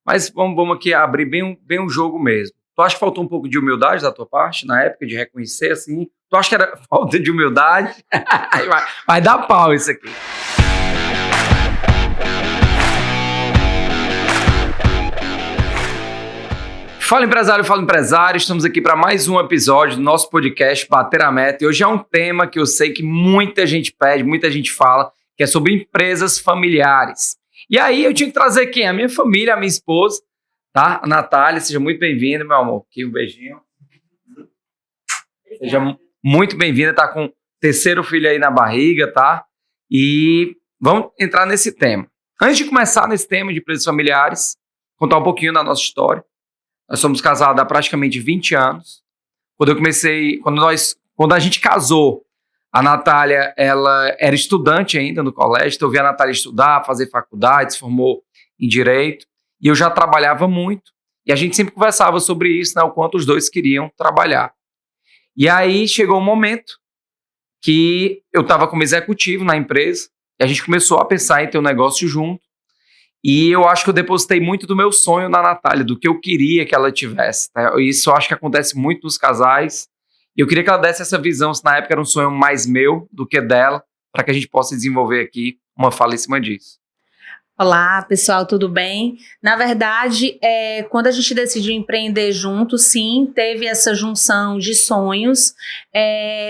Mas vamos aqui abrir bem um jogo mesmo. Tu acha que faltou um pouco de humildade da tua parte na época, de reconhecer assim? Tu acha que era falta de humildade? vai dar pau isso aqui. Fala empresário, estamos aqui para mais um episódio do nosso podcast Bater a Meta. E hoje é um tema que eu sei que muita gente pede, muita gente fala, que é sobre empresas familiares. E aí eu tinha que trazer quem? A minha família, a minha esposa, tá? A Natália, seja muito bem-vinda, meu amor. Aqui um beijinho. Seja muito bem-vinda, tá com o terceiro filho aí na barriga, tá? E vamos entrar nesse tema. Antes de começar nesse tema de empresas familiares, contar um pouquinho da nossa história. Nós somos casados há praticamente 20 anos. Quando a gente casou, a Natália, ela era estudante ainda no colégio, então eu vi a Natália estudar, fazer faculdade, se formou em Direito, e eu já trabalhava muito, e a gente sempre conversava sobre isso, né, o quanto os dois queriam trabalhar. E aí chegou um momento que eu estava como executivo na empresa, e a gente começou a pensar em ter um negócio junto, e eu acho que eu depositei muito do meu sonho na Natália, do que eu queria que ela tivesse. Tá? Isso eu acho que acontece muito nos casais. E eu queria que ela desse essa visão, se na época era um sonho mais meu do que dela, para que a gente possa desenvolver aqui uma fala em cima disso. Olá, pessoal, tudo bem? Na verdade, quando a gente decidiu empreender junto, sim, teve essa junção de sonhos,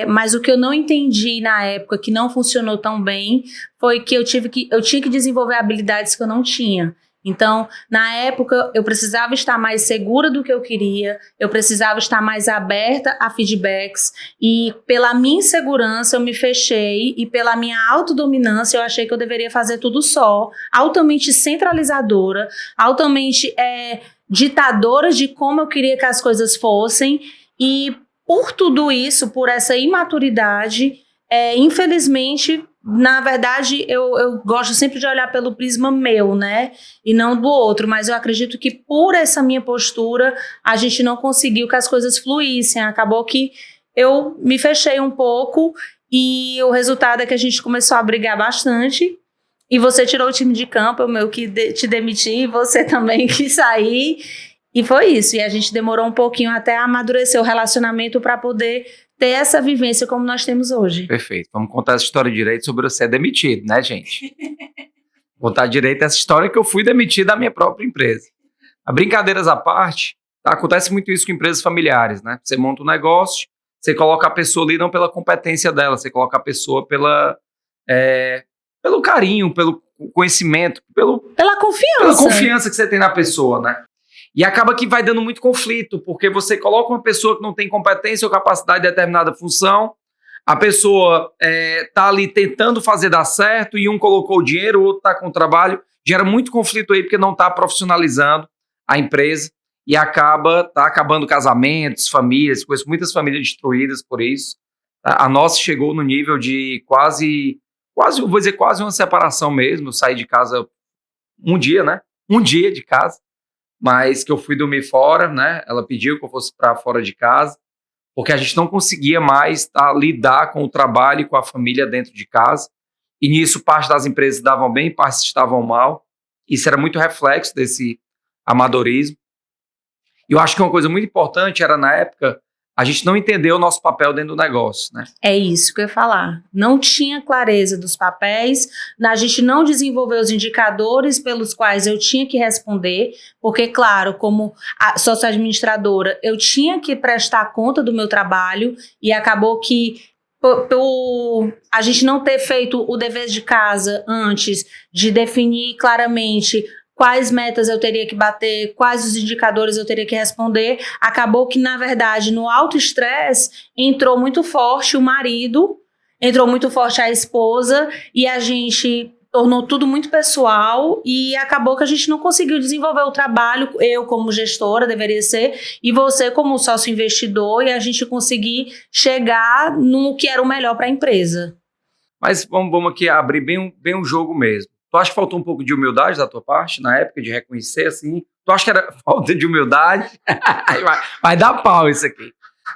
mas o que eu não entendi na época, que não funcionou tão bem, foi que eu tinha que desenvolver habilidades que eu não tinha. Então, na época, eu precisava estar mais segura do que eu queria, eu precisava estar mais aberta a feedbacks e pela minha insegurança eu me fechei e pela minha autodominância eu achei que eu deveria fazer tudo só, altamente centralizadora, altamente ditadora de como eu queria que as coisas fossem e por tudo isso, por essa imaturidade, infelizmente... Na verdade, eu gosto sempre de olhar pelo prisma meu, né? E não do outro, mas eu acredito que por essa minha postura, a gente não conseguiu que as coisas fluíssem. Acabou que eu me fechei um pouco e o resultado é que a gente começou a brigar bastante. E você tirou o time de campo, eu que te demiti, você também quis sair. E foi isso. E a gente demorou um pouquinho até amadurecer o relacionamento para poder... ter essa vivência como nós temos hoje. Perfeito. Vamos contar essa história direito sobre você ser demitido, né, gente? Contar direito essa história que eu fui demitido da minha própria empresa. A brincadeiras à parte, tá? Acontece muito isso com empresas familiares, né? Você monta um negócio, você coloca a pessoa ali não pela competência dela, você coloca a pessoa pelo carinho, pelo conhecimento, pela confiança. Pela confiança que você tem na pessoa, né? E acaba que vai dando muito conflito, porque você coloca uma pessoa que não tem competência ou capacidade de determinada função, a pessoa está ali tentando fazer dar certo e um colocou o dinheiro, o outro está com o trabalho, gera muito conflito aí porque não está profissionalizando a empresa e tá acabando casamentos, famílias, conheço muitas famílias destruídas por isso. A nossa chegou no nível de quase, eu vou dizer quase uma separação mesmo, eu saí de casa um dia, né? Um dia de casa. Mas que eu fui dormir fora, né? Ela pediu que eu fosse para fora de casa, porque a gente não conseguia mais lidar com o trabalho e com a família dentro de casa. E nisso, parte das empresas davam bem, parte estavam mal. Isso era muito reflexo desse amadorismo. E eu acho que uma coisa muito importante era, na época, a gente não entendeu o nosso papel dentro do negócio, né? É isso que eu ia falar. Não tinha clareza dos papéis, a gente não desenvolveu os indicadores pelos quais eu tinha que responder, porque, claro, como sócio-administradora, eu tinha que prestar conta do meu trabalho e acabou que por a gente não ter feito o dever de casa antes de definir claramente quais metas eu teria que bater, quais os indicadores eu teria que responder, acabou que, na verdade, no auto-estresse, entrou muito forte o marido, entrou muito forte a esposa, e a gente tornou tudo muito pessoal, e acabou que a gente não conseguiu desenvolver o trabalho, eu como gestora deveria ser, e você como sócio investidor, e a gente conseguir chegar no que era o melhor para a empresa. Mas vamos aqui abrir bem um jogo mesmo. Tu acha que faltou um pouco de humildade da tua parte, na época, de reconhecer, assim? Tu acha que era falta de humildade? vai dar pau isso aqui.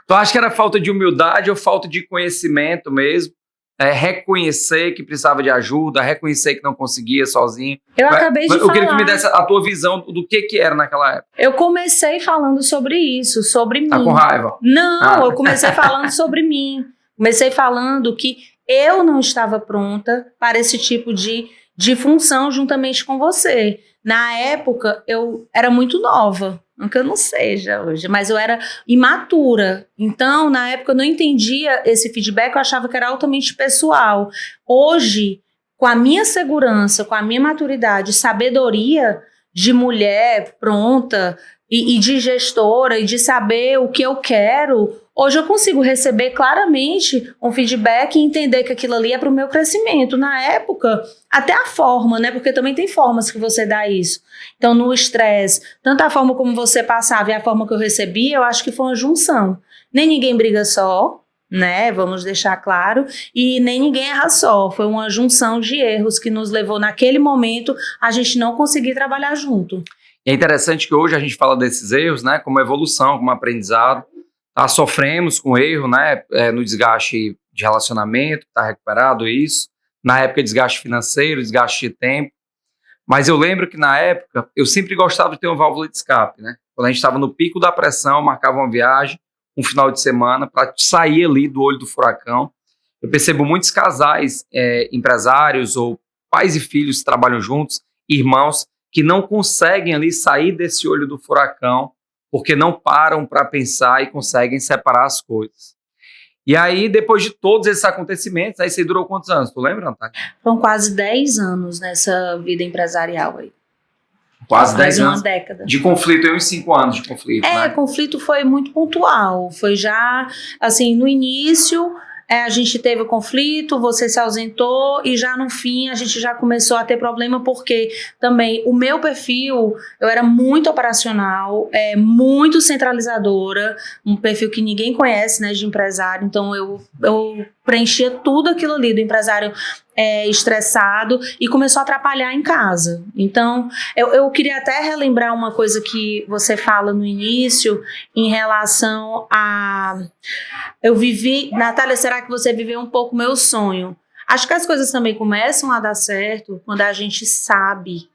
Tu acha que era falta de humildade ou falta de conhecimento mesmo reconhecer que precisava de ajuda, reconhecer que não conseguia sozinho. Eu acabei de falar. Eu queria que tu me desse a tua visão do que era naquela época. Eu comecei falando sobre isso, sobre mim. Tá com raiva? Não, eu comecei falando sobre mim. Comecei falando que eu não estava pronta para esse tipo de função juntamente com você. Na época, eu era muito nova. Não que eu não seja hoje, mas eu era imatura. Então, na época, eu não entendia esse feedback, eu achava que era altamente pessoal. Hoje, com a minha segurança, com a minha maturidade, sabedoria de mulher pronta e de gestora e de saber o que eu quero, hoje eu consigo receber claramente um feedback e entender que aquilo ali é para o meu crescimento. Na época, até a forma, né? Porque também tem formas que você dá isso. Então, no estresse, tanto a forma como você passava e a forma que eu recebia, eu acho que foi uma junção. Nem ninguém briga só, né? Vamos deixar claro. E nem ninguém erra só. Foi uma junção de erros que nos levou, naquele momento, a gente não conseguir trabalhar junto. É interessante que hoje a gente fala desses erros, né? Como evolução, como aprendizado. Tá, sofremos com erro, né? No desgaste de relacionamento, tá recuperado isso. Na época, desgaste financeiro, desgaste de tempo. Mas eu lembro que na época, eu sempre gostava de ter uma válvula de escape, né? Quando a gente estava no pico da pressão, marcava uma viagem, um final de semana, para sair ali do olho do furacão. Eu percebo muitos casais, empresários ou pais e filhos que trabalham juntos, irmãos, que não conseguem ali sair desse olho do furacão, porque não param para pensar e conseguem separar as coisas. E aí, depois de todos esses acontecimentos, aí você durou quantos anos? Tu lembra, Natália? Foram quase 10 anos nessa vida empresarial aí. Quase 10 anos. Uma década. De conflito, uns 5 anos de conflito, né? Conflito foi muito pontual. Foi já, assim, no início... a gente teve o conflito, você se ausentou e já no fim a gente já começou a ter problema porque também o meu perfil, eu era muito operacional, muito centralizadora, um perfil que ninguém conhece, né, de empresário, então eu preenchia tudo aquilo ali do empresário estressado e começou a atrapalhar em casa. Então, eu queria até relembrar uma coisa que você fala no início em relação a... Eu vivi... Natália, será que você viveu um pouco meu sonho? Acho que as coisas também começam a dar certo quando a gente sabe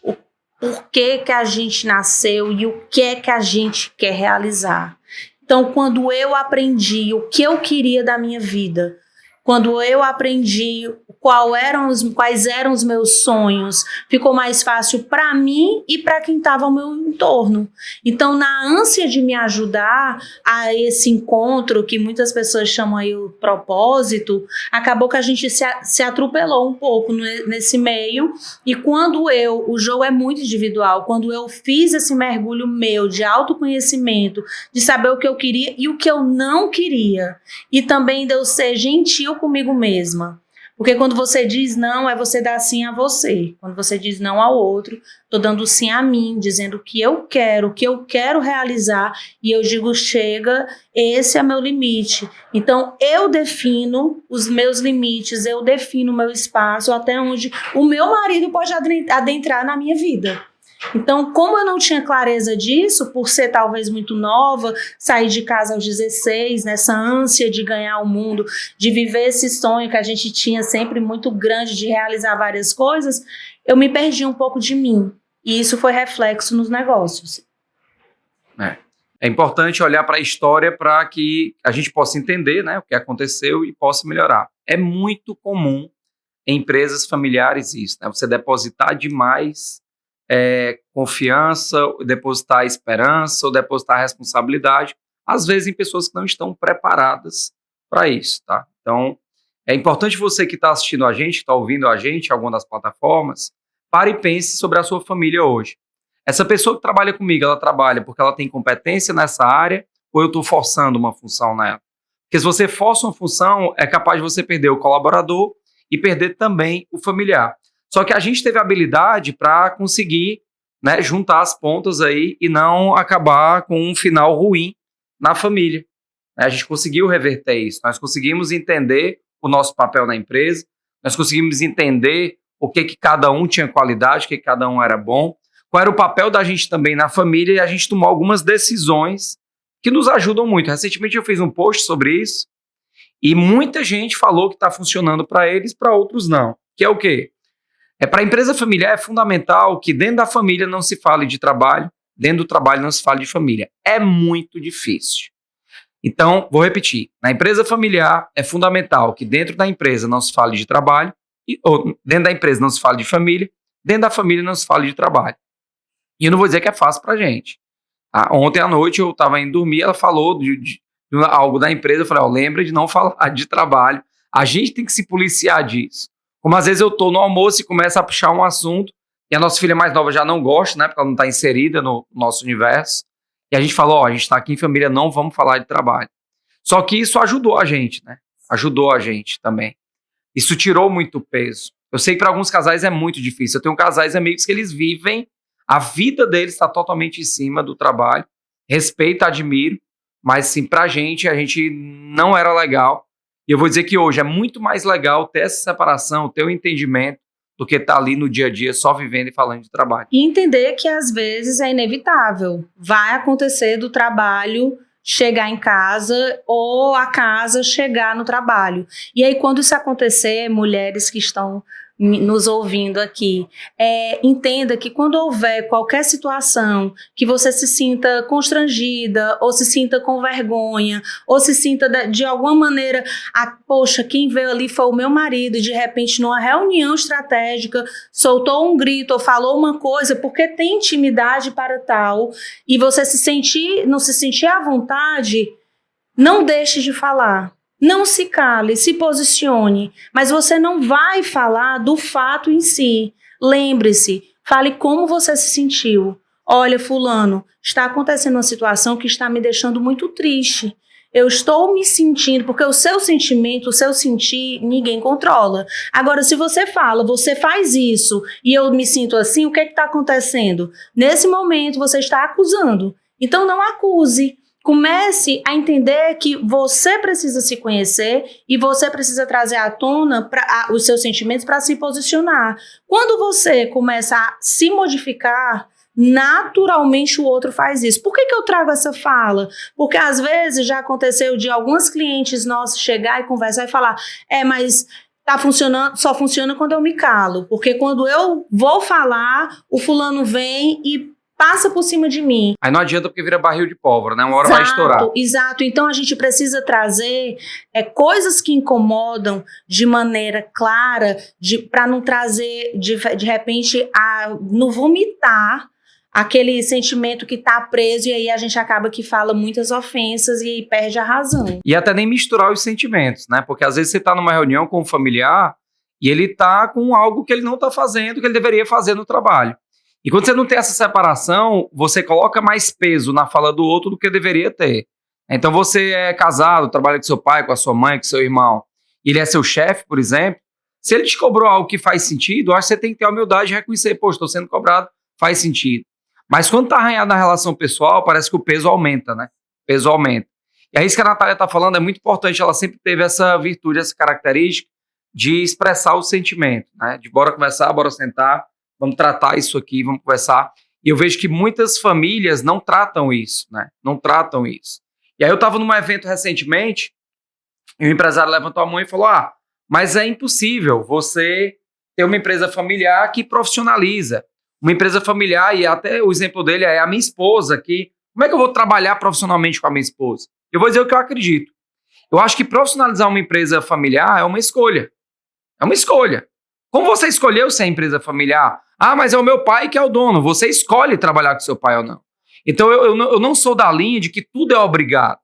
o porquê que a gente nasceu e o que é que a gente quer realizar. Então, quando eu aprendi o que eu queria da minha vida, quando eu aprendi quais eram os meus sonhos, ficou mais fácil para mim e para quem estava ao meu entorno. Então, na ânsia de me ajudar a esse encontro, que muitas pessoas chamam aí o propósito, acabou que a gente se atropelou um pouco nesse meio. E quando o jogo é muito individual, quando eu fiz esse mergulho meu de autoconhecimento, de saber o que eu queria e o que eu não queria, e também de eu ser gentil comigo mesma. Porque quando você diz não, é você dar sim a você. Quando você diz não ao outro, estou dando sim a mim, dizendo o que eu quero realizar, e eu digo, chega, esse é meu limite. Então, eu defino os meus limites, eu defino o meu espaço, até onde o meu marido pode adentrar na minha vida. Então, como eu não tinha clareza disso, por ser talvez muito nova, sair de casa aos 16, nessa ânsia de ganhar o mundo, de viver esse sonho que a gente tinha sempre muito grande de realizar várias coisas, eu me perdi um pouco de mim. E isso foi reflexo nos negócios. É importante olhar para a história para que a gente possa entender, né, o que aconteceu e possa melhorar. É muito comum em empresas familiares isso, né? Você depositar demais confiança, depositar esperança ou depositar responsabilidade, às vezes em pessoas que não estão preparadas para isso, tá? Então, é importante você que está assistindo a gente, que está ouvindo a gente em alguma das plataformas, pare e pense sobre a sua família hoje. Essa pessoa que trabalha comigo, ela trabalha porque ela tem competência nessa área ou eu estou forçando uma função nela? Porque se você força uma função, é capaz de você perder o colaborador e perder também o familiar. Só que a gente teve habilidade para conseguir, né, juntar as pontas aí e não acabar com um final ruim na família. A gente conseguiu reverter isso, nós conseguimos entender o nosso papel na empresa, nós conseguimos entender o que cada um tinha qualidade, o que cada um era bom, qual era o papel da gente também na família, e a gente tomou algumas decisões que nos ajudam muito. Recentemente eu fiz um post sobre isso, E muita gente falou que está funcionando para eles, para outros não. Que é o quê? Para a empresa familiar é fundamental que dentro da família não se fale de trabalho, dentro do trabalho não se fale de família. É muito difícil. Então, vou repetir. Na empresa familiar é fundamental que dentro da empresa não se fale de trabalho, ou dentro da empresa não se fale de família, dentro da família não se fale de trabalho. E eu não vou dizer que é fácil para a gente. Ontem à noite eu estava indo dormir, ela falou de algo da empresa, eu falei, lembra de não falar de trabalho. A gente tem que se policiar disso. Como às vezes eu estou no almoço e começa a puxar um assunto, e a nossa filha mais nova já não gosta, né, porque ela não está inserida no nosso universo, e a gente falou, a gente está aqui em família, não vamos falar de trabalho. Só que isso ajudou a gente, né? Ajudou a gente também. Isso tirou muito peso. Eu sei que para alguns casais é muito difícil. Eu tenho casais amigos que eles vivem, a vida deles está totalmente em cima do trabalho. Respeito, admiro, mas assim, pra gente não era legal. E eu vou dizer que hoje é muito mais legal ter essa separação, ter o entendimento, do que estar ali no dia a dia só vivendo e falando de trabalho. E entender que às vezes é inevitável. Vai acontecer do trabalho chegar em casa ou a casa chegar no trabalho. E aí quando isso acontecer, mulheres que estão nos ouvindo aqui, entenda que quando houver qualquer situação que você se sinta constrangida, ou se sinta com vergonha, ou se sinta de alguma maneira, poxa, quem veio ali foi o meu marido, e de repente numa reunião estratégica soltou um grito ou falou uma coisa porque tem intimidade para tal, e você não se sentir à vontade, não deixe de falar. Não se cale, se posicione, mas você não vai falar do fato em si. Lembre-se, fale como você se sentiu. Olha, fulano, está acontecendo uma situação que está me deixando muito triste. Eu estou me sentindo, porque o seu sentimento, o seu sentir, ninguém controla. Agora, se você fala, você faz isso e eu me sinto assim, o que está acontecendo? Nesse momento, você está acusando. Então, não acuse. Comece a entender que você precisa se conhecer e você precisa trazer à tona os seus sentimentos para se posicionar. Quando você começa a se modificar, naturalmente o outro faz isso. Por que eu trago essa fala? Porque às vezes já aconteceu de alguns clientes nossos chegar e conversar e falar, mas tá funcionando, só funciona quando eu me calo, porque quando eu vou falar, o fulano vem e passa por cima de mim. Aí não adianta porque vira barril de pólvora, né? Uma hora vai estourar. Exato. Então a gente precisa trazer coisas que incomodam de maneira clara, para não trazer de repente não vomitar aquele sentimento que está preso, e aí a gente acaba que fala muitas ofensas e perde a razão. E até nem misturar os sentimentos, né? Porque às vezes você está numa reunião com um familiar e ele está com algo que ele não está fazendo, que ele deveria fazer no trabalho. E quando você não tem essa separação, você coloca mais peso na fala do outro do que deveria ter. Então você é casado, trabalha com seu pai, com a sua mãe, com seu irmão, e ele é seu chefe, por exemplo. Se ele te cobrou algo que faz sentido, eu acho que você tem que ter a humildade de reconhecer, estou sendo cobrado, faz sentido. Mas quando está arranhado na relação pessoal, parece que o peso aumenta, né? O peso aumenta. E aí isso que a Natália está falando é muito importante, ela sempre teve essa virtude, essa característica de expressar o sentimento, né? De bora conversar, bora sentar, vamos tratar isso aqui, vamos conversar. E eu vejo que muitas famílias não tratam isso, né? Não tratam isso. E aí eu estava num evento recentemente, e o empresário levantou a mão e falou, mas é impossível você ter uma empresa familiar que profissionaliza. Uma empresa familiar, e até o exemplo dele é a minha esposa aqui. Como é que eu vou trabalhar profissionalmente com a minha esposa? Eu vou dizer o que eu acredito. Eu acho que profissionalizar uma empresa familiar é uma escolha. É uma escolha. Como você escolheu ser empresa familiar? Mas é o meu pai que é o dono. Você escolhe trabalhar com seu pai ou não. Então eu não sou da linha de que tudo é obrigado.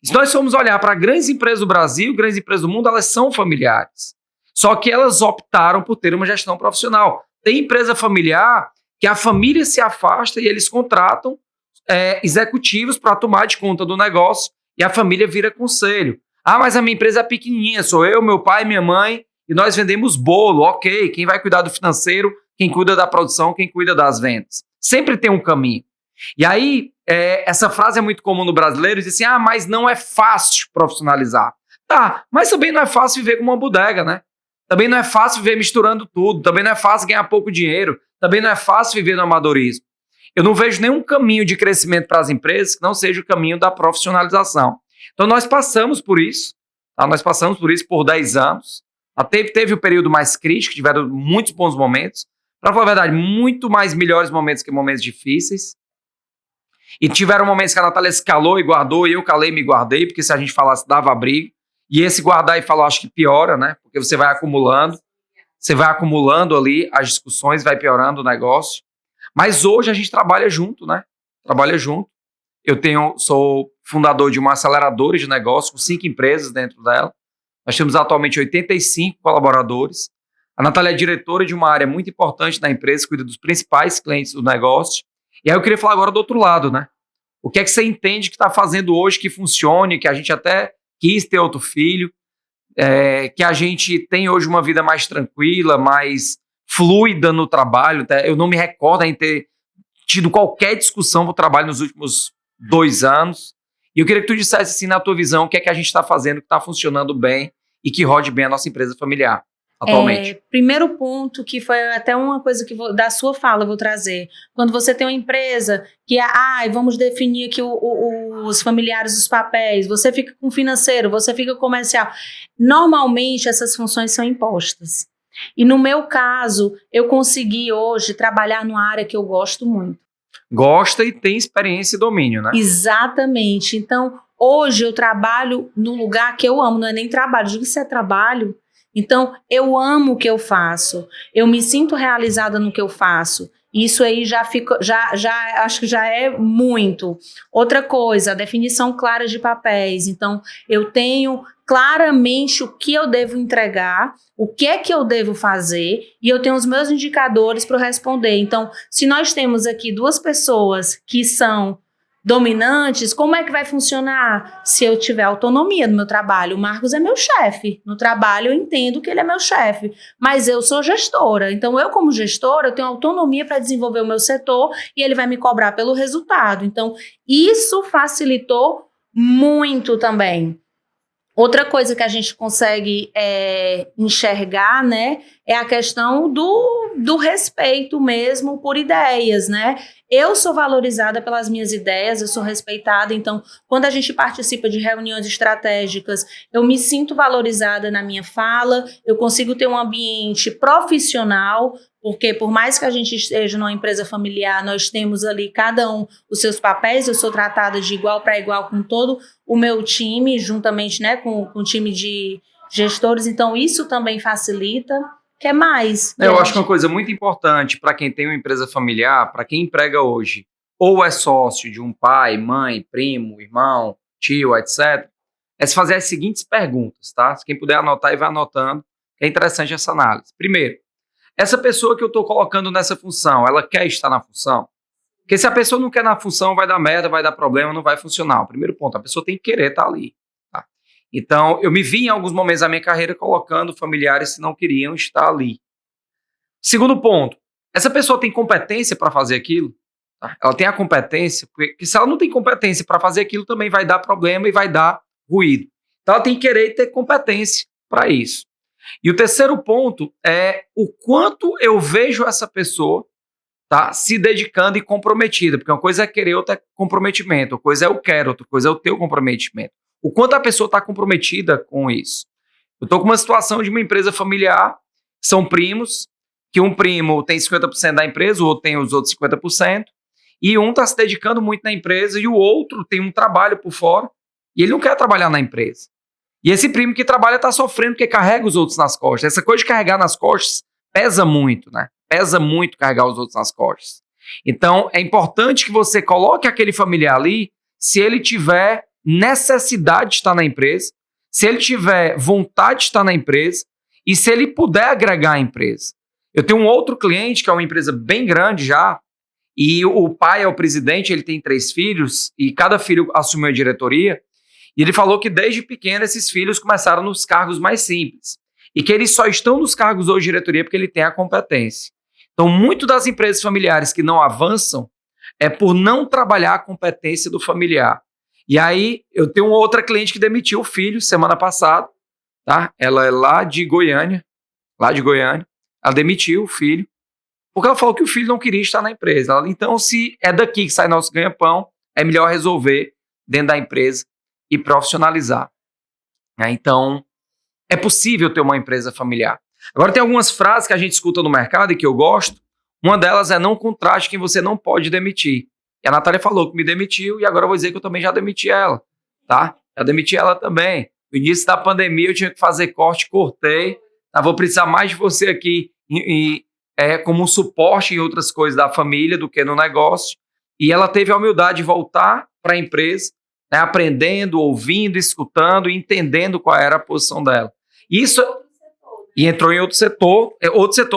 Se nós formos olhar para grandes empresas do Brasil, grandes empresas do mundo, elas são familiares. Só que elas optaram por ter uma gestão profissional. Tem empresa familiar que a família se afasta e eles contratam executivos para tomar de conta do negócio e a família vira conselho. Mas a minha empresa é pequenininha, sou eu, meu pai, minha mãe e nós vendemos bolo, ok. Quem vai cuidar do financeiro, quem cuida da produção, quem cuida das vendas. Sempre tem um caminho. E aí, essa frase é muito comum no brasileiro, diz assim, mas não é fácil profissionalizar. Tá, mas também não é fácil viver como uma bodega, né? Também não é fácil viver misturando tudo, também não é fácil ganhar pouco dinheiro, também não é fácil viver no amadorismo. Eu não vejo nenhum caminho de crescimento para as empresas que não seja o caminho da profissionalização. Então nós passamos por isso, Tá? Nós passamos por isso por 10 anos. Teve o período mais crítico, tiveram muitos bons momentos. Para falar a verdade, muito mais melhores momentos que momentos difíceis. E tiveram momentos que a Natália se calou e guardou, e eu calei e me guardei, porque se a gente falasse, dava briga. E esse guardar e falar, acho que piora, né? Porque você vai acumulando ali as discussões, vai piorando o negócio. Mas hoje a gente trabalha junto, né? Trabalha junto. Sou fundador de uma aceleradora de negócios com 5 empresas dentro dela. Nós temos atualmente 85 colaboradores. A Natália é diretora de uma área muito importante da empresa, cuida dos principais clientes do negócio. E aí eu queria falar agora do outro lado, né? O que é que você entende que está fazendo hoje que funcione, que a gente até quis ter outro filho, que a gente tem hoje uma vida mais tranquila, mais fluida no trabalho. Eu não me recordo em ter tido qualquer discussão no trabalho nos últimos 2 anos. E eu queria que tu dissesse, assim, na tua visão, o que é que a gente está fazendo que está funcionando bem e que rode bem a nossa empresa familiar atualmente. Primeiro ponto, que foi até uma coisa que da sua fala eu vou trazer. Quando você tem uma empresa que vamos definir aqui os familiares, os papéis, você fica com financeiro, você fica com comercial. Normalmente essas funções são impostas. E no meu caso, eu consegui hoje trabalhar numa área que eu gosto muito. Gosta e tem experiência e domínio, né? Exatamente. Então, hoje eu trabalho num lugar que eu amo, não é nem trabalho, eu digo que isso é trabalho. Então, eu amo o que eu faço, eu me sinto realizada no que eu faço. Isso aí acho que já é muito. Outra coisa, a definição clara de papéis. Então, eu tenho claramente o que eu devo entregar, o que é que eu devo fazer, e eu tenho os meus indicadores para responder. Então, se nós temos aqui 2 pessoas que são dominantes, como é que vai funcionar se eu tiver autonomia no meu trabalho? O Marcos é meu chefe. No trabalho eu entendo que ele é meu chefe, mas eu sou gestora. Então eu, como gestora, eu tenho autonomia para desenvolver o meu setor e ele vai me cobrar pelo resultado. Então isso facilitou muito também. Outra coisa que a gente consegue enxergar, né, é a questão do respeito mesmo por ideias, né? Eu sou valorizada pelas minhas ideias, eu sou respeitada, então quando a gente participa de reuniões estratégicas, eu me sinto valorizada na minha fala, eu consigo ter um ambiente profissional, porque por mais que a gente esteja numa empresa familiar, nós temos ali cada um os seus papéis, eu sou tratada de igual para igual com todo o meu time, juntamente, né, com o time de gestores, então isso também facilita. Quer mais? Eu acho que uma coisa muito importante para quem tem uma empresa familiar, para quem emprega hoje, ou é sócio de um pai, mãe, primo, irmão, tio, etc., é se fazer as seguintes perguntas, tá? Se quem puder anotar e vai anotando, é interessante essa análise. Primeiro, essa pessoa que eu estou colocando nessa função, ela quer estar na função? Porque se a pessoa não quer na função, vai dar merda, vai dar problema, não vai funcionar. O primeiro ponto, a pessoa tem que querer estar ali. Tá? Então, eu me vi em alguns momentos da minha carreira colocando familiares que não queriam estar ali. Segundo ponto, essa pessoa tem competência para fazer aquilo? Tá? Ela tem a competência, porque se ela não tem competência para fazer aquilo, também vai dar problema e vai dar ruído. Então, ela tem que querer ter competência para isso. E o terceiro ponto é o quanto eu vejo essa pessoa, tá, se dedicando e comprometida, porque uma coisa é querer, outra é comprometimento, uma coisa é eu quero, outra coisa é o teu comprometimento. O quanto a pessoa está comprometida com isso. Eu estou com uma situação de uma empresa familiar, são primos, que um primo tem 50% da empresa, o outro tem os outros 50%, e um está se dedicando muito na empresa e o outro tem um trabalho por fora e ele não quer trabalhar na empresa. E esse primo que trabalha está sofrendo porque carrega os outros nas costas. Essa coisa de carregar nas costas pesa muito, né? Pesa muito carregar os outros nas costas. Então, é importante que você coloque aquele familiar ali se ele tiver necessidade de estar na empresa, se ele tiver vontade de estar na empresa e se ele puder agregar a empresa. Eu tenho um outro cliente que é uma empresa bem grande já e o pai é o presidente, ele tem 3 filhos e cada filho assumiu a diretoria. E ele falou que desde pequeno esses filhos começaram nos cargos mais simples. E que eles só estão nos cargos hoje de diretoria porque ele tem a competência. Então, muito das empresas familiares que não avançam é por não trabalhar a competência do familiar. E aí, eu tenho uma outra cliente que demitiu o filho semana passada, tá? Ela é lá de Goiânia. Ela demitiu o filho, porque ela falou que o filho não queria estar na empresa. Então, se é daqui que sai nosso ganha-pão, é melhor resolver dentro da empresa e profissionalizar. né? Então, é possível ter uma empresa familiar. Agora, tem algumas frases que a gente escuta no mercado e que eu gosto. Uma delas é: não contrate quem você não pode demitir. E a Natália falou que me demitiu, e agora eu vou dizer que eu também já demiti ela, tá? Já demiti ela também. No início da pandemia eu tinha que fazer corte, cortei. Tá? Vou precisar mais de você aqui como um suporte em outras coisas da família do que no negócio. E ela teve a humildade de voltar para a empresa, né, aprendendo, ouvindo, escutando, entendendo qual era a posição dela. Isso, e entrou em outro setor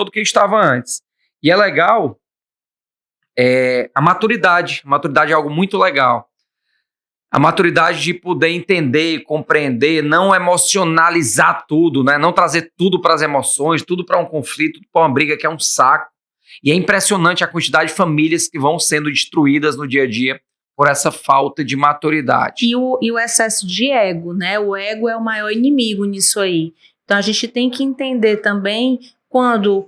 do que estava antes. E é legal a maturidade. A maturidade é algo muito legal. A maturidade de poder entender, compreender, não emocionalizar tudo, né? Não trazer tudo para as emoções, tudo para um conflito, tudo para uma briga que é um saco. E é impressionante a quantidade de famílias que vão sendo destruídas no dia a dia por essa falta de maturidade. E o excesso de ego, né? O ego é o maior inimigo nisso aí. Então a gente tem que entender também quando,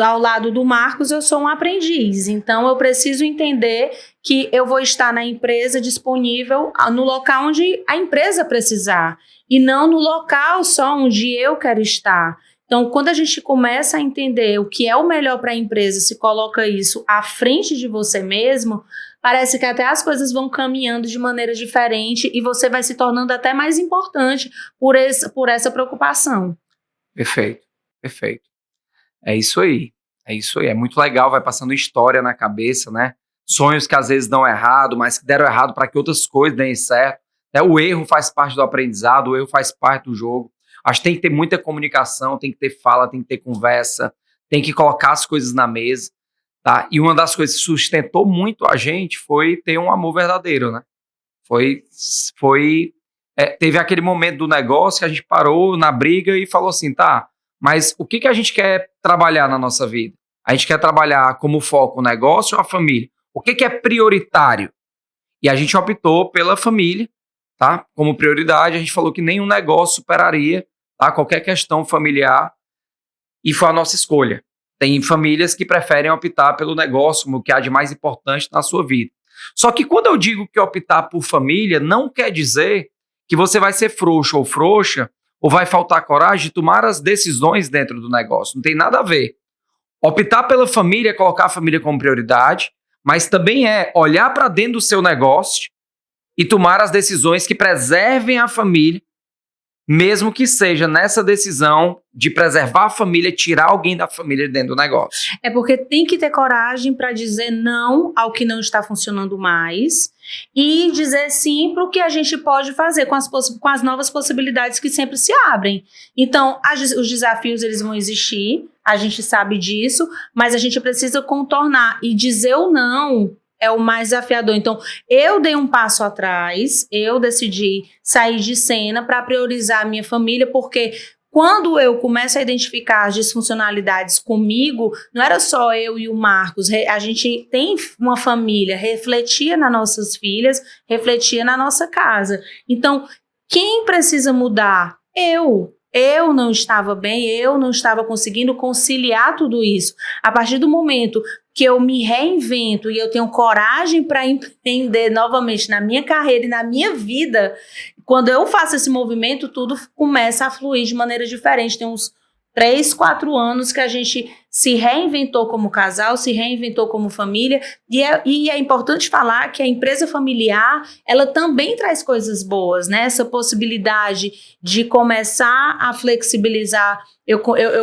ao lado do Marcos, eu sou um aprendiz. Então eu preciso entender que eu vou estar na empresa disponível no local onde a empresa precisar. E não no local só onde eu quero estar. Então, quando a gente começa a entender o que é o melhor para a empresa, se coloca isso à frente de você mesmo, parece que até as coisas vão caminhando de maneira diferente e você vai se tornando até mais importante por essa preocupação. Perfeito, perfeito. É isso aí, é isso aí. É muito legal, vai passando história na cabeça, né? Sonhos que às vezes dão errado, mas que deram errado para que outras coisas deem certo. O erro faz parte do aprendizado, o erro faz parte do jogo. Acho que tem que ter muita comunicação, tem que ter fala, tem que ter conversa, tem que colocar as coisas na mesa, tá? E uma das coisas que sustentou muito a gente foi ter um amor verdadeiro, né? Teve aquele momento do negócio que a gente parou na briga e falou assim, tá, mas o que a gente quer trabalhar na nossa vida? A gente quer trabalhar como foco o negócio ou a família? O que é prioritário? E a gente optou pela família, tá? Como prioridade, a gente falou que nenhum negócio superaria, tá, qualquer questão familiar, e foi a nossa escolha. Tem famílias que preferem optar pelo negócio, como o que há de mais importante na sua vida. Só que quando eu digo que optar por família, não quer dizer que você vai ser frouxo ou frouxa, ou vai faltar coragem de tomar as decisões dentro do negócio. Não tem nada a ver. Optar pela família é colocar a família como prioridade, mas também é olhar para dentro do seu negócio e tomar as decisões que preservem a família, mesmo que seja nessa decisão de preservar a família, tirar alguém da família dentro do negócio. É porque tem que ter coragem para dizer não ao que não está funcionando mais e dizer sim para o que a gente pode fazer com as novas possibilidades que sempre se abrem. Então, os desafios eles vão existir, a gente sabe disso, mas a gente precisa contornar e dizer o não é o mais desafiador. Então, eu dei um passo atrás, eu decidi sair de cena para priorizar a minha família, porque quando eu começo a identificar as disfuncionalidades comigo, não era só eu e o Marcos, a gente tem uma família, refletia nas nossas filhas, refletia na nossa casa. Então, quem precisa mudar? Eu. Eu não estava bem, eu não estava conseguindo conciliar tudo isso. A partir do momento que eu me reinvento e eu tenho coragem para empreender novamente na minha carreira e na minha vida, quando eu faço esse movimento, tudo começa a fluir de maneira diferente. Tem uns 3, 4 anos que a gente se reinventou como casal, se reinventou como família, e é importante falar que a empresa familiar, ela também traz coisas boas, né? Essa possibilidade de começar a flexibilizar, eu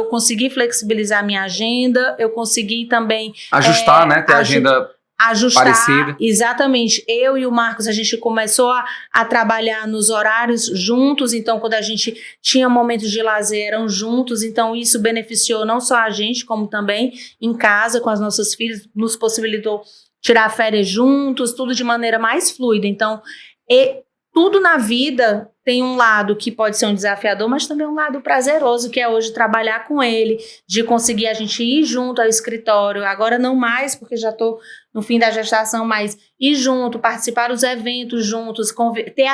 consegui flexibilizar minha agenda, eu consegui também... Ajustar, né? Ter agenda... Ajustar, parecida. Exatamente. Eu e o Marcos, a gente começou a trabalhar nos horários juntos, então quando a gente tinha momentos de lazer, eram juntos, então isso beneficiou não só a gente, como também em casa com as nossas filhas, nos possibilitou tirar férias juntos, tudo de maneira mais fluida. Então, tudo na vida tem um lado que pode ser um desafiador, mas também um lado prazeroso, que é hoje trabalhar com ele, de conseguir a gente ir junto ao escritório, agora não mais, porque já estou no fim da gestação, mas ir junto, participar dos eventos juntos, ter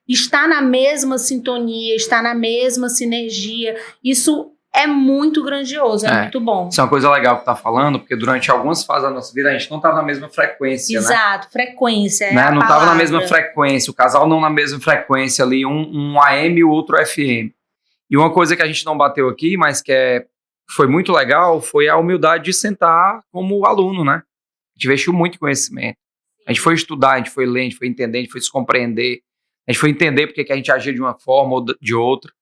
estar na mesma sintonia, estar na mesma sinergia, isso é muito grandioso, é muito bom. Isso é uma coisa legal que tá falando, porque durante algumas fases da nossa vida a gente não tava na mesma frequência, Exato, frequência, né? Não palavra. tava na mesma frequência, o casal não na mesma frequência ali, um AM e o outro FM. E uma coisa que a gente não bateu aqui, mas que foi muito legal, foi a humildade de sentar como aluno, né? A gente investiu muito em conhecimento. A gente foi estudar, a gente foi ler, a gente foi entender, a gente foi se compreender. A gente foi entender porque que a gente agia de uma forma ou de outra.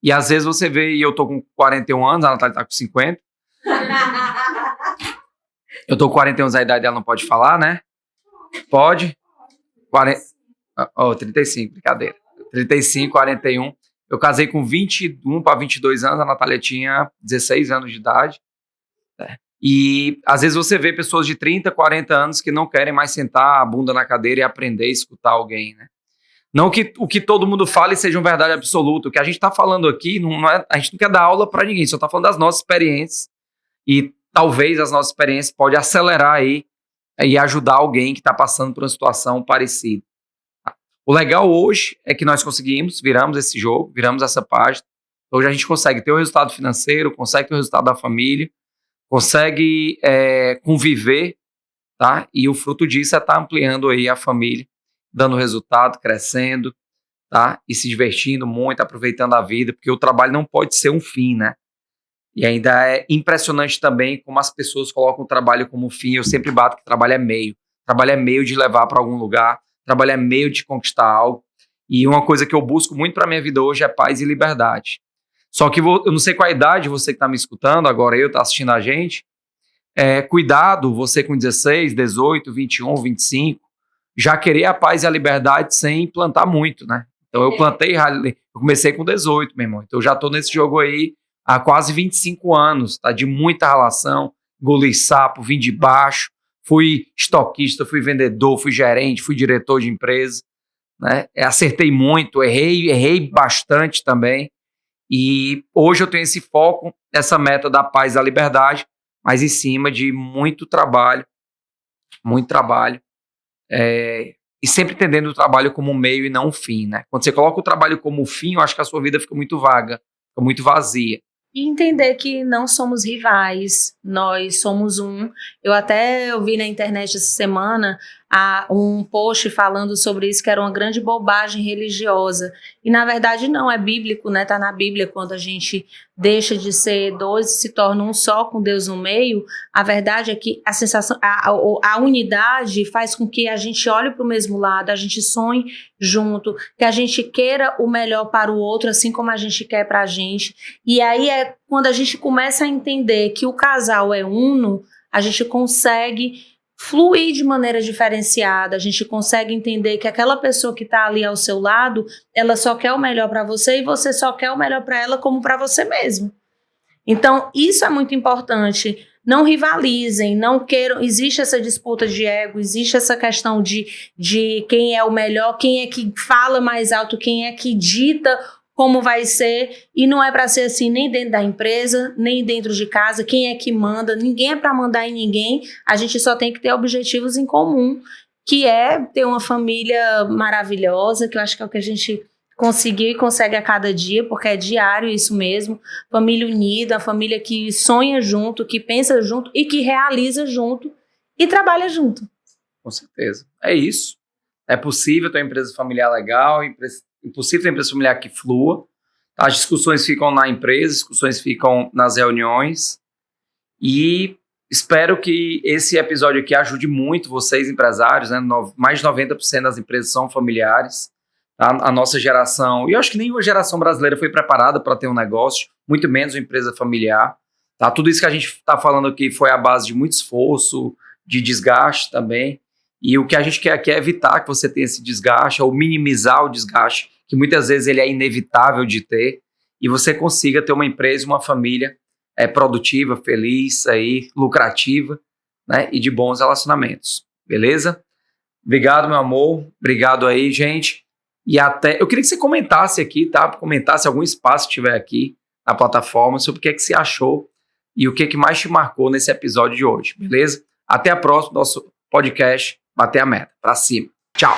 E às vezes você vê, e eu tô com 41 anos, a Natália tá com 50. Eu tô com 41 anos, a idade dela não pode falar, né? Pode? 35, brincadeira. 35, 41. Eu casei com 21 para 22 anos, a Natália tinha 16 anos de idade. E às vezes você vê pessoas de 30, 40 anos que não querem mais sentar a bunda na cadeira e aprender a escutar alguém, né? Não que o que todo mundo fale seja uma verdade absoluta. O que a gente está falando aqui, a gente não quer dar aula para ninguém, só está falando das nossas experiências. E talvez as nossas experiências podem acelerar aí e ajudar alguém que está passando por uma situação parecida. O legal hoje é que nós viramos esse jogo, viramos essa página. Hoje a gente consegue ter o resultado financeiro, consegue ter o resultado da família, consegue conviver, tá? E o fruto disso é estar ampliando aí a família, dando resultado, crescendo, tá? E se divertindo muito, aproveitando a vida, porque o trabalho não pode ser um fim, né? E ainda é impressionante também como as pessoas colocam o trabalho como fim. Eu sempre bato que trabalho é meio. Trabalho é meio de levar para algum lugar, trabalho é meio de conquistar algo. E uma coisa que eu busco muito para minha vida hoje é paz e liberdade. Só que eu não sei qual a idade você que está me escutando, agora eu, está assistindo a gente, cuidado, você com 16, 18, 21, 25, já querer a paz e a liberdade sem plantar muito, né? Então eu comecei com 18, meu irmão. Então eu já tô nesse jogo aí há quase 25 anos, tá? De muita relação, engoli sapo, vim de baixo, fui estoquista, fui vendedor, fui gerente, fui diretor de empresa, né? Acertei muito, errei bastante também. E hoje eu tenho esse foco, essa meta da paz e da liberdade, mas em cima de muito trabalho, e sempre entendendo o trabalho como um meio e não um fim, né? Quando você coloca o trabalho como fim, eu acho que a sua vida fica muito vaga, fica muito vazia. E entender que não somos rivais, nós somos um. Eu vi na internet essa semana um post falando sobre isso, que era uma grande bobagem religiosa. E na verdade não, é bíblico, né? Tá na Bíblia, quando a gente deixa de ser dois e se torna um só com Deus no meio. A verdade é que a unidade faz com que a gente olhe para o mesmo lado, a gente sonhe junto, que a gente queira o melhor para o outro, assim como a gente quer para a gente. E aí é quando a gente começa a entender que o casal é uno, a gente consegue fluir de maneira diferenciada, a gente consegue entender que aquela pessoa que está ali ao seu lado, ela só quer o melhor para você e você só quer o melhor para ela como para você mesmo. Então, isso é muito importante. Não rivalizem, não queiram. Existe essa disputa de ego, existe essa questão de quem é o melhor, quem é que fala mais alto, quem é que dita como vai ser, e não é para ser assim nem dentro da empresa, nem dentro de casa. Quem é que manda? Ninguém é para mandar em ninguém, a gente só tem que ter objetivos em comum, que é ter uma família maravilhosa, que eu acho que é o que a gente conseguiu e consegue a cada dia, porque é diário isso mesmo, família unida, a família que sonha junto, que pensa junto e que realiza junto e trabalha junto. Com certeza, é isso. É possível ter uma empresa familiar legal, impossível ter uma empresa familiar que flua. As discussões ficam na empresa, as discussões ficam nas reuniões. E espero que esse episódio aqui ajude muito vocês, empresários, né? Mais de 90% das empresas são familiares. Tá? A nossa geração, e eu acho que nenhuma geração brasileira foi preparada para ter um negócio, muito menos uma empresa familiar. Tá? Tudo isso que a gente está falando aqui foi à base de muito esforço, de desgaste também. E o que a gente quer aqui é evitar que você tenha esse desgaste, ou minimizar o desgaste, que muitas vezes ele é inevitável de ter, e você consiga ter uma empresa, uma família produtiva, feliz, aí, lucrativa, né, e de bons relacionamentos. Beleza? Obrigado, meu amor. Obrigado aí, gente. E até... Eu queria que você comentasse aqui, tá? Comentasse algum espaço que tiver aqui na plataforma sobre o que você achou e o que mais te marcou nesse episódio de hoje. Beleza? Até a próxima, nosso podcast Bater a Meta. Pra cima. Tchau.